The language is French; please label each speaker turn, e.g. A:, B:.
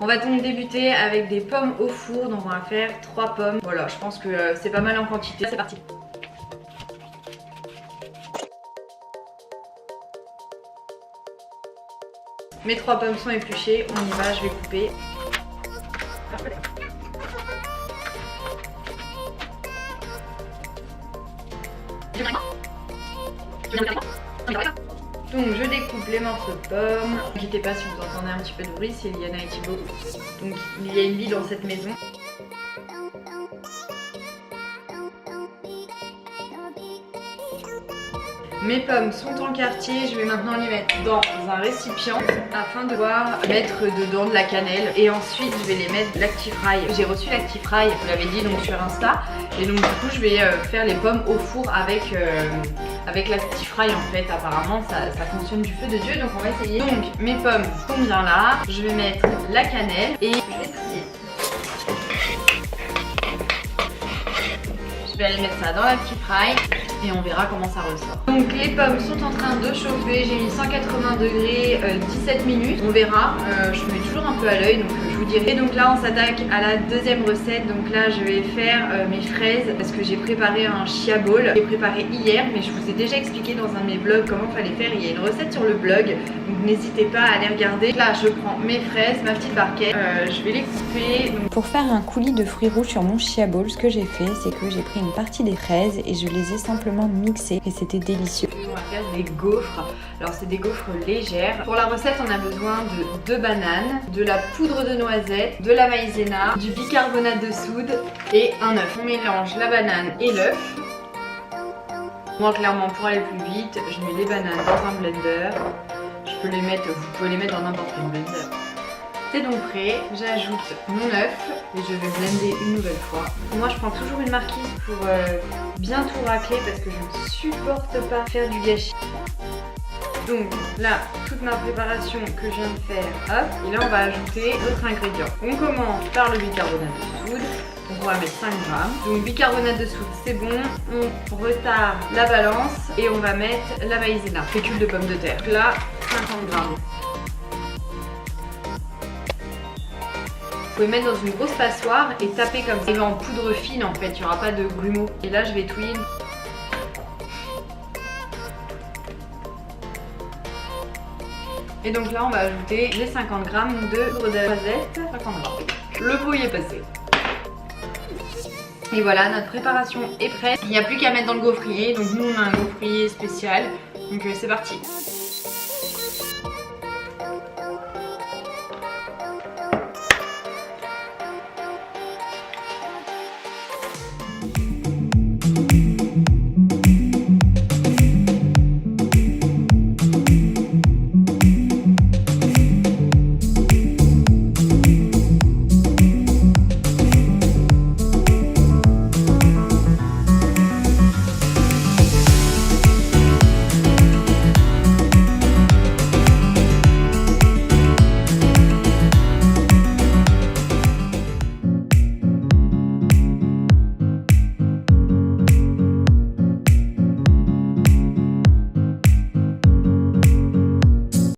A: On va donc débuter avec des pommes au four, donc on va faire 3 pommes. Voilà, je pense que c'est pas mal en quantité. C'est parti. Mes 3 pommes sont épluchées, on y va, je vais couper. Donc je découpe les morceaux de pommes. N'inquiétez pas si vous entendez un petit peu de bruit, c'est Liana et Thibaut. Donc il y a une vie dans cette maison. Mes pommes sont en quartier, je vais maintenant les mettre dans un récipient afin de pouvoir mettre dedans de la cannelle et ensuite je vais les mettre l'Actifry. J'ai reçu l'Actifry, je vous l'avais dit donc sur Insta, et donc du coup je vais faire les pommes au four avec l'Actifry en fait. Apparemment ça fonctionne du feu de Dieu, donc on va essayer. Donc mes pommes sont bien là, je vais mettre la cannelle et je vais trier. Je vais aller mettre ça dans l'Actifry et on verra comment ça ressort. Donc les pommes sont en train de chauffer, j'ai mis 180 degrés 17 minutes, on verra, je mets toujours un peu à l'œil donc je vous dirai. Et donc là on s'attaque à la deuxième recette, donc là je vais faire mes fraises parce que j'ai préparé un chia bowl, j'ai préparé hier mais je vous ai déjà expliqué dans un de mes vlogs comment fallait faire, il y a une recette sur le blog donc n'hésitez pas à aller regarder. Là je prends mes fraises, ma petite barquette, je vais les couper. Donc...
B: Pour faire un coulis de fruits rouges sur mon chia bowl, ce que j'ai fait c'est que j'ai pris une partie des fraises et je les ai simplement mixées et c'était délicieux.
A: On va faire des gaufres, alors c'est des gaufres légères. Pour la recette on a besoin de 2 bananes, de la poudre de noisette, de la maïzena, du bicarbonate de soude et un œuf. On mélange la banane et l'œuf. Moi clairement pour aller plus vite, je mets les bananes dans un blender. Je peux les mettre, vous pouvez les mettre dans n'importe quel blender. C'est donc prêt, j'ajoute mon œuf et je vais blender une nouvelle fois. Moi je prends toujours une marquise pour bien tout racler parce que je ne supporte pas faire du gâchis. Donc là, toute ma préparation que je viens de faire, hop, et là on va ajouter d'autres ingrédients. On commence par le bicarbonate de soude, donc on va mettre 5 grammes. Donc bicarbonate de soude c'est bon, on retarde la balance et on va mettre la maïzena, fécule de pommes de terre. Donc là, 50 grammes. Vous pouvez mettre dans une grosse passoire et taper comme ça. Il va en poudre fine en fait, il n'y aura pas de grumeaux. Et là je vais touiller. Et donc là on va ajouter les 50 grammes de poudre de noisette. 50 grammes. Le bruit est passé. Et voilà, notre préparation est prête. Il n'y a plus qu'à mettre dans le gaufrier. Donc nous on a un gaufrier spécial. Donc c'est parti.